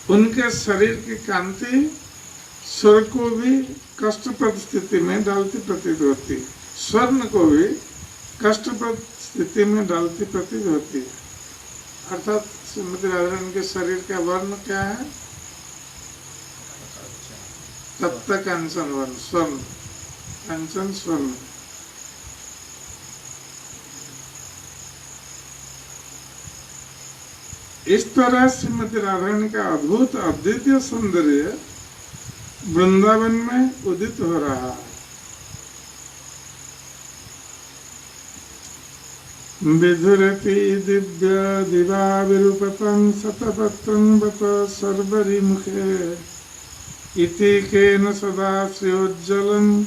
उनके शरीर की कांति स्वर्ग को भी कष्टप्रद स्थिति में डालती प्रतीत होती है, स्वर्ण को भी कष्टप्रद स्थिति में डालती प्रतीत होती है। अर्थात श्रीमती राधा रानी के शरीर का वर्ण क्या है? तप्त कांचन वर्ण, स्वर्ण, कांचन स्वर्ण। इस तरह श्रीमती राधा रानी का अद्भुत अद्वितीय सौंदर्य वृंदावन में उदित हो रहा है। विधुरति दिव्य दिवा विरूपतं शतपत्रं बत सर्वरि मुखे इति केन सदा श्रियोज्ज्वलं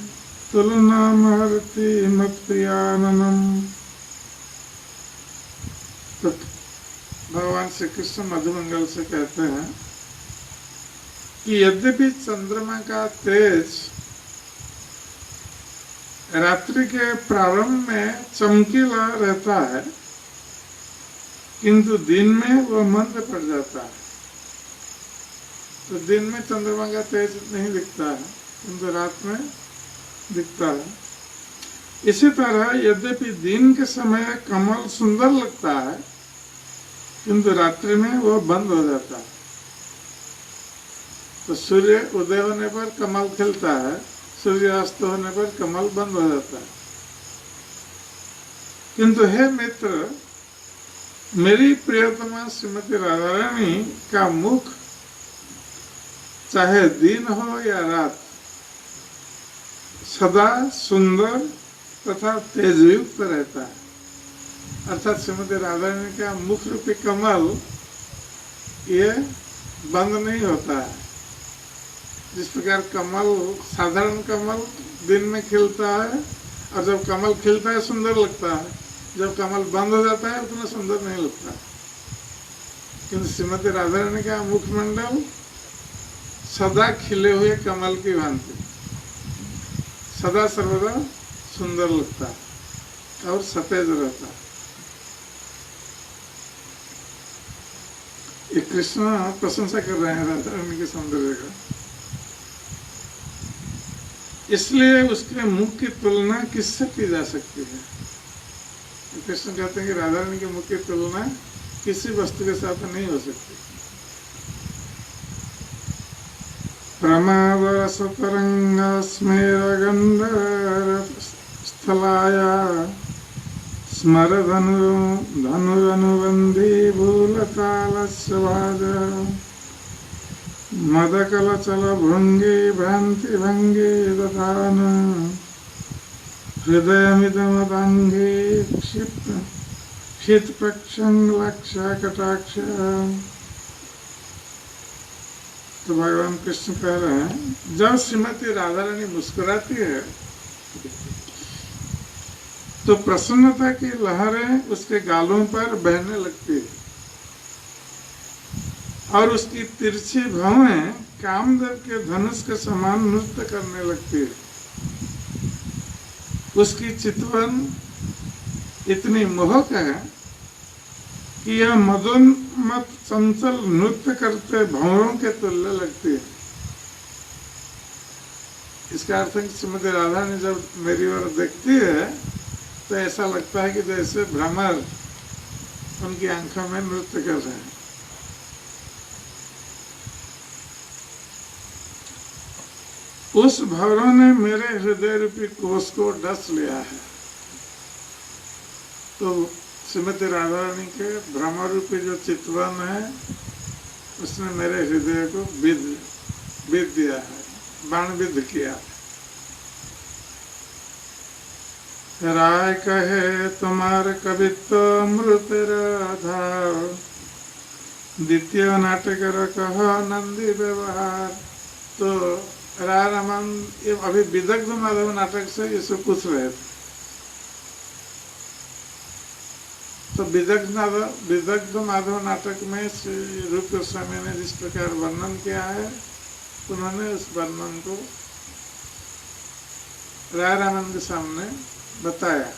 तुलनामहरति मत्प्रियाननम्। तो भगवान श्री कृष्ण मधुमंगल से कहते हैं कि यद्यपि चंद्रमा का तेज रात्रि के प्रारंभ में चमकीला रहता है, किंतु दिन में वह मंद पड़ जाता है। तो दिन में चंद्रमा का तेज नहीं दिखता है, किंतु रात में दिखता है। इसी तरह यद्यपि दिन के समय कमल सुंदर लगता है, किंतु रात्रि में वह बंद हो जाता है। तो सूर्य उदय होने पर कमल खिलता है, सूर्यास्त होने पर कमल बंद हो जाता है। किंतु हे मित्र, मेरी प्रियतमा श्रीमती राधा रानी का मुख चाहे दिन हो या रात सदा सुंदर तथा तेजयुक्त रहता है। अर्थात श्रीमती राधा रानी का मुख रूपी कमल ये बंद नहीं होता है। जिस प्रकार कमल, साधारण कमल दिन में खिलता है और जब कमल खिलता है सुंदर लगता है, जब कमल बंद हो जाता है उतना सुंदर नहीं लगता। किंतु श्रीमती राधा रानी का मुखमंडल सदा खिले हुए कमल की भांति सदा सर्वदा सुंदर लगता है और सतेज रहता है। ये कृष्ण प्रशंसा कर रहे हैं राधा रानी के सौंदर्य का, इसलिए उसके मुख की तुलना किससे की जा सकती है? कृष्ण कहते हैं कि राधा रानी के मुख की तुलना किसी वस्तु के साथ नहीं हो सकती। प्रमाद सतरंग स्मेरगंधर स्थलाया स्मर धनुरनुबंधी भूलतालस्य वाजा मदकलचल भृंगी भ्रांति भंगी दधान हृदयमिदमदांगी क्षित प्रक्षंग लक्ष्य कटाक्ष। तो भगवान कृष्ण कह रहे हैं, जब श्रीमती राधा रानी मुस्कुराती है तो प्रसन्नता की लहरें उसके गालों पर बहने लगती है और उसकी तिरछी भौहें कामदेव के धनुष के समान नृत्य करने लगती है। उसकी चितवन इतनी मोहक है कि यह मदोन्मत चंचल नृत्य करते भंवरों के तुल्य लगती है। इसका अर्थ है कि श्रीमती राधा ने जब मेरी ओर देखती है तो ऐसा लगता है कि जैसे भ्रमर उनकी आंखों में नृत्य कर रहे हैं। उस भंवरों ने मेरे हृदय रूपी कोष को डस लिया है। तो श्रीमती राधा रानी के भ्रमर रूपी जो चितवन है उसने मेरे हृदय को बिध दिया है, बाणविद्ध किया। राय कहे तुम्हार कवित्व अमृत राधा, द्वितीय नाटक कह नंदी व्यवहार। तो राय रामन ये अभी विदग्ध माधव नाटक से इसे पूछ रहे थे। तो विदग्ध माधव नाटक में श्री रूप गोस्वामी ने जिस प्रकार वर्णन किया है उन्होंने उस वर्णन को राय रामन के सामने बताया।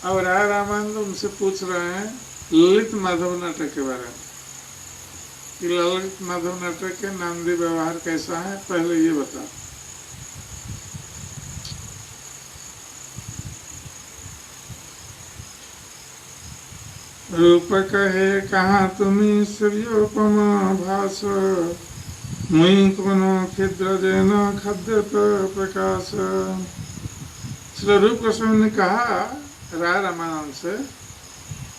अब राय रामन उनसे पूछ रहे हैं ललित माधव नाटक के बारे में कि ललित माधव नाटक के नंदी व्यवहार कैसा है, पहले ये बता। रूप कहे कहाँ तुम्हें सूर्योपमा भास, मुई कोनो खिद्र जैन खाद्य प्रकाश। श्री रूप गोस्वामी ने कहा राय रामानंद से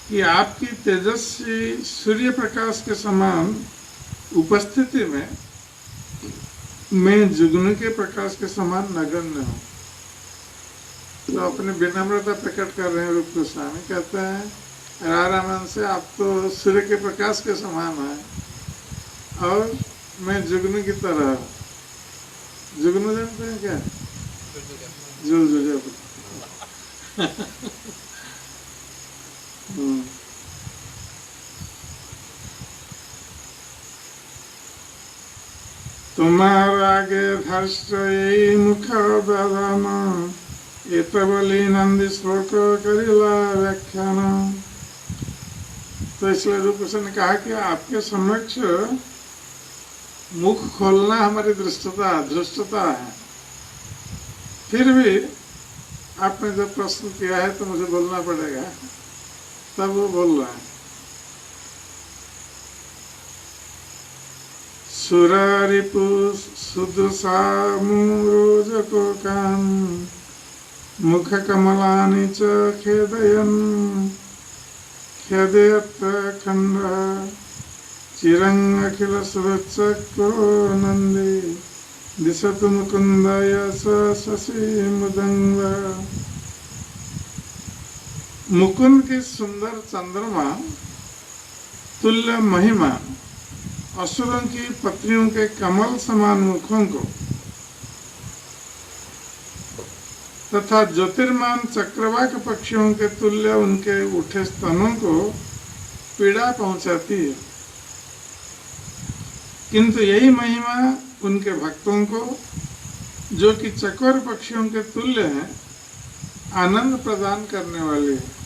कि आपकी तेजस्वी सूर्य प्रकाश के समान उपस्थिति में मैं जुगनू के प्रकाश के समान नगण्य हूँ। तो अपनी विनम्रता प्रकट कर रहे हैं रूप गोस्वामी। कहते हैं राय रामानंद से आप तो सूर्य के प्रकाश के समान हैं और मैं जुगनू की तरह हूँ। जुगनू जानते हैं क्या? तुम्हार आगे धर्ष यही मुख बदन, एत बोली नंदी श्लोक करिला व्याख्यान। तो इसलिए रूप गोस्वामी ने कहा कि आपके समक्ष मुख खोलना हमारी धृष्टता है। फिर भी आपने जब प्रश्न किया है तो मुझे बोलना पड़ेगा, तब वो बोल रहा है। सुरारिपु सुदृशा मुरोजको कान, मुख कमलानि च खेदयन्, खेदयत् खंड चिरंग अखिल सुरचको नंदी, दिशतु मुकुंदाय शशि मुदंग। मुकुंद की सुंदर चंद्रमा तुल्य महिमा असुरों की पत्नियों के कमल समान मुखों को तथा ज्योतिर्मान चक्रवाक पक्षियों के तुल्य उनके उठे स्तनों को पीड़ा पहुंचाती है। किंतु यही महिमा उनके भक्तों को जो कि चकोर पक्षियों के तुल्य हैं आनंद प्रदान करने वाली है।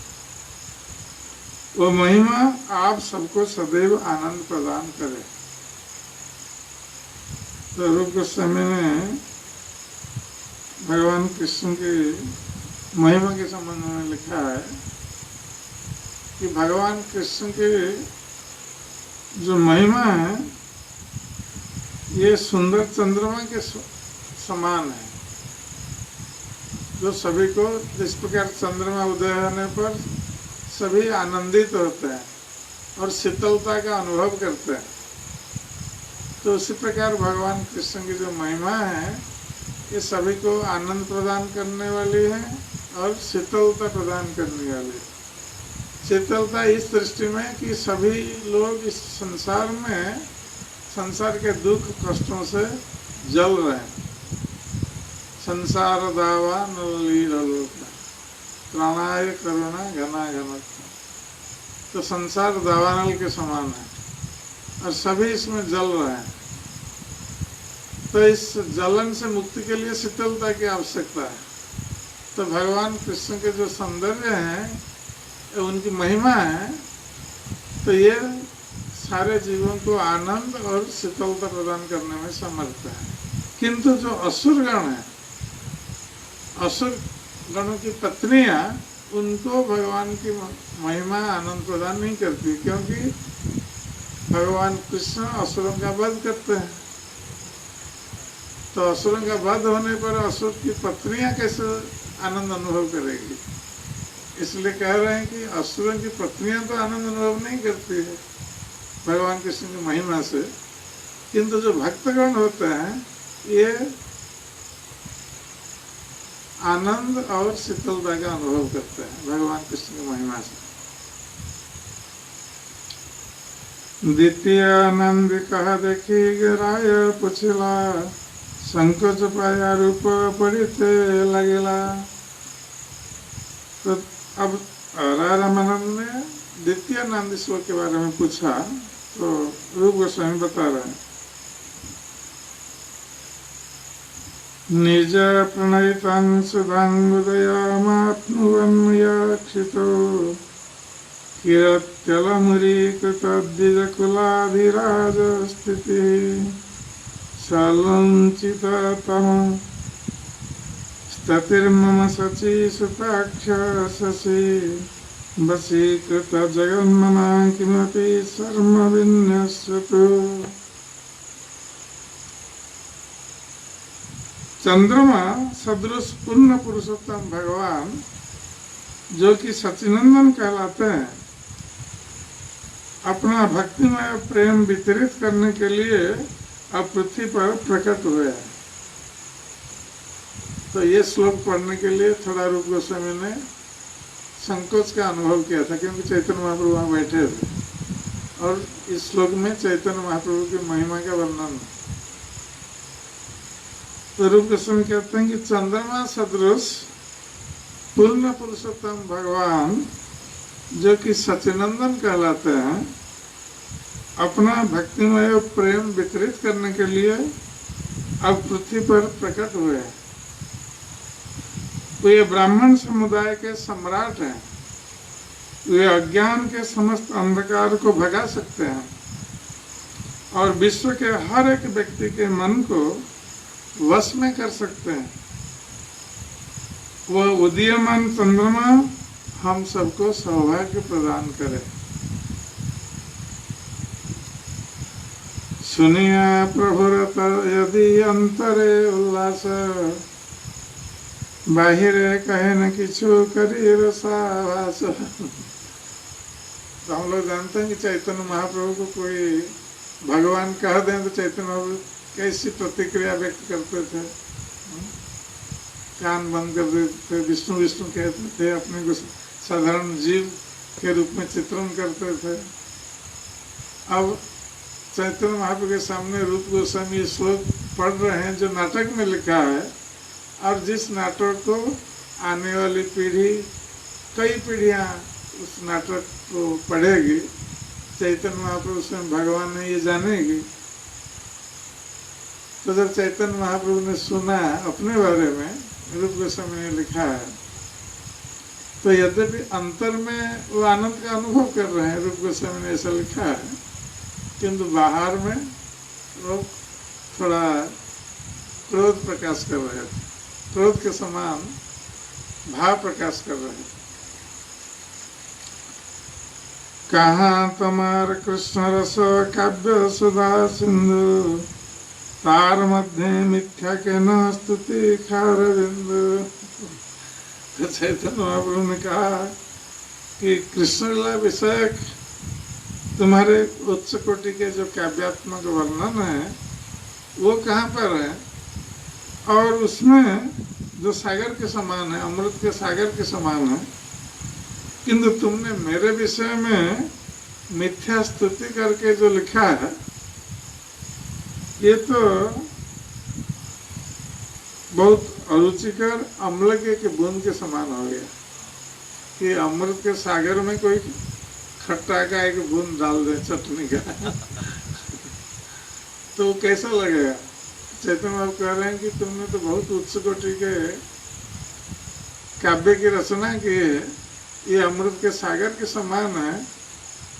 वो महिमा आप सबको सदैव आनंद प्रदान करे। तो रूप गोस्वामी ने भगवान कृष्ण की महिमा के संबंध में लिखा है कि भगवान कृष्ण की जो महिमा है ये सुंदर चंद्रमा के समान है, जो सभी को जिस प्रकार चंद्रमा उदय होने पर सभी आनंदित होते हैं और शीतलता का अनुभव करते हैं। तो उसी प्रकार भगवान कृष्ण की जो महिमा है ये सभी को आनंद प्रदान करने वाली है और शीतलता प्रदान करने वाली है। शीतलता इस दृष्टि में कि सभी लोग इस संसार में संसार के दुख कष्टों से जल रहे हैं। संसार दावा नलीलोक प्राणाय करुणा घना घन। तो संसार दावानल के समान है और सभी इसमें जल रहे हैं। तो इस जलन से मुक्ति के लिए शीतलता की आवश्यकता है। तो भगवान कृष्ण के जो सौंदर्य हैं, उनकी महिमा है, तो ये सारे जीवों को आनंद और शीतलता प्रदान करने में समर्थ है। किंतु जो असुरगण है, असुर गणों की पत्नियां, उनको भगवान की महिमा आनंद प्रदान नहीं करती, क्योंकि भगवान कृष्ण असुरों का वध करते हैं। तो असुरों का वध होने पर असुर की पत्नियां कैसे आनंद अनुभव करेगी? इसलिए कह रहे हैं कि असुरों की पत्नियां तो आनंद अनुभव नहीं करती है भगवान कृष्ण की महिमा से, किंतु जो भक्तगण होते हैं ये आनंद और शीतलता का अनुभव करते हैं भगवान कृष्ण की महिमा से। द्वितीय आनंद कहा देखी गिराय पुछला, संकोच पाया रूप पड़िते लगेला। तो अब रामानंद ने द्वितीय आनंद श्लोक के बारे में पूछा, तो रूप गोस्वामी बता रहे हैं, निज प्रणयितं सुधांगुदयमाप्नुवन्मयाक्षितो किरत्यलमुरीकृतद्विजकुलाधिराजस्थितिः सलञ्चिततम स्थितिर्मम शची सुताक्ष शशि वशीकृत जगन्मना किमपि शर्म विन्यस्यतु। चंद्रमा सदृश पूर्ण पुरुषोत्तम भगवान, जो कि सचिनंदन कहलाते हैं, अपना भक्तिमय प्रेम वितरित करने के लिए अब पृथ्वी पर प्रकट हुए हैं। तो ये श्लोक पढ़ने के लिए थोड़ा रूप गोस्वामी ने संकोच का अनुभव किया था, क्योंकि चैतन्य महाप्रभु वहाँ बैठे थे और इस श्लोक में चैतन्य महाप्रभु की महिमा का वर्णन है। तो रूप गोस्वामी कहते हैं कि चंद्रमा सदृश पूर्ण पुरुषोत्तम भगवान, जो कि सचिनंदन कहलाते हैं, अपना भक्तिमय प्रेम वितरित करने के लिए अब पृथ्वी पर प्रकट हुए हैं। तो ये ब्राह्मण समुदाय के सम्राट हैं, वे अज्ञान के समस्त अंधकार को भगा सकते हैं और विश्व के हर एक व्यक्ति के मन को वश में कर सकते हैं। वह उदीयमान चंद्रमा हम सबको सौभाग्य प्रदान करे। सुनिया प्रभुरत यदि अंतरे उल्लास, बाहिरे कहे न किछु करी रसाभास। तो हम लोग जानते हैं कि चैतन्य महाप्रभु को कोई भगवान कह दें तो चैतन्य महाप्रभु कैसी प्रतिक्रिया व्यक्त करते थे, कान बंद कर देते थे, विष्णु विष्णु कहते थे, अपने को साधारण जीव के रूप में चित्रण करते थे। अब चैतन्य महाप्रभु के सामने रूप गोस्वामी ये श्लोक पढ़ रहे हैं जो नाटक में लिखा है, और जिस नाटक को आने वाली पीढ़ी, कई पीढ़ियां उस नाटक को पढ़ेगी, चैतन्य महाप्रभु स्वयं भगवान ने ये जानेगी। तो जब चैतन्य महाप्रभु ने सुना अपने बारे में, रूप गोस्वामी ने लिखा है, तो यद्यपि अंतर में वो आनंद का अनुभव कर रहे हैं, रूप गोस्वामी ने ऐसा लिखा है, किंतु बाहर में वो थोड़ा क्रोध प्रकाश कर रहे थे, क्रोध के समान भाव प्रकाश कर रहे थे। कहाँ तमार कृष्ण रस काव्य सुधा सिंधु, तार मध्य मिथ्या के न स्तुति खार बिंदु। तो चैतन्य महाप्रभु ने कहा कि कृष्णलीला विषयक तुम्हारे उच्च कोटि के जो काव्यात्मक वर्णन है वो कहाँ पर है, और उसमें जो सागर के समान है, अमृत के सागर के समान है, किंतु तुमने मेरे विषय में मिथ्या स्तुति करके जो लिखा है, ये तो बहुत अरुचिकर अम्ल के बूंद के समान हो गया कि अमृत के सागर में कोई खट्टा का एक बूंद डाल दे चटनी का तो कैसा लगेगा। चैतन्य बाबू कह रहे हैं कि तुमने तो बहुत उच्च कोटि के काव्य की रचना की है, ये अमृत के सागर के समान है,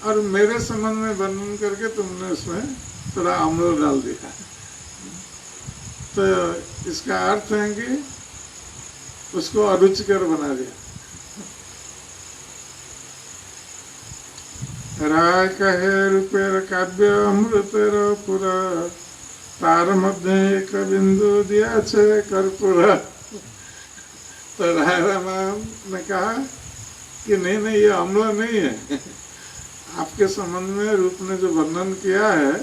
और मेरे संबंध में वर्णन करके तुमने उसमें थोड़ा अमृत डाल दिया। तो इसका अर्थ है कि उसको अरुचिकर बना दिया। राय कहे रूपेर काव्य अमृतेर पुरा, तार मध्य एक बिंदु दिया छे कर्पूरा। तो राय राम ने कहा कि नहीं नहीं, ये अम्ल नहीं है। आपके संबंध में रूप ने जो वर्णन किया है,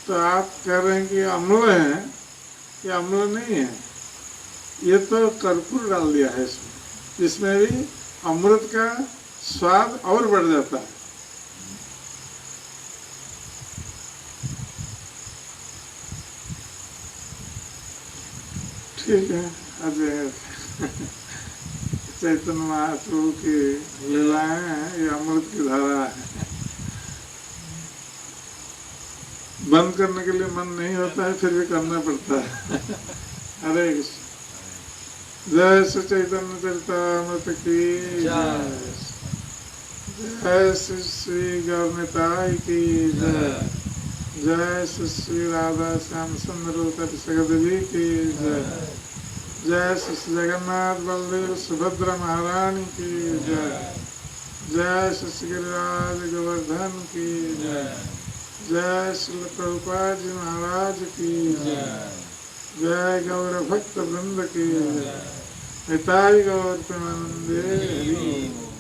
तो आप कह रहे हैं कि अम्ल है, ये अम्ल नहीं है, ये तो कर्पूर डाल दिया है इसमें, जिसमें भी अमृत का स्वाद और बढ़ जाता है। ठीक है, अजय चैतन्य महाप्रभु की लीलाएं हैं, ये अमृत की धारा है। बंद करने के लिए मन नहीं होता है, फिर भी करना पड़ता है। हरे कृष्ण। जय श्री चैतन्य चरितामृत की जय, जय श्री श्री गौरनिताई की जय, जय श्री श्री राधा श्याम सुंदर देवी की जय, जय श्री जगन्नाथ बलदेव सुभद्रा महारानी की जय, जय श्री गिरिराज गोवर्धन की जय, जय श्री प्रभुपाद जी महाराज की जय, जय गौर भक्त वृंद की जय, निताई गौर प्रेमानंदे हरि।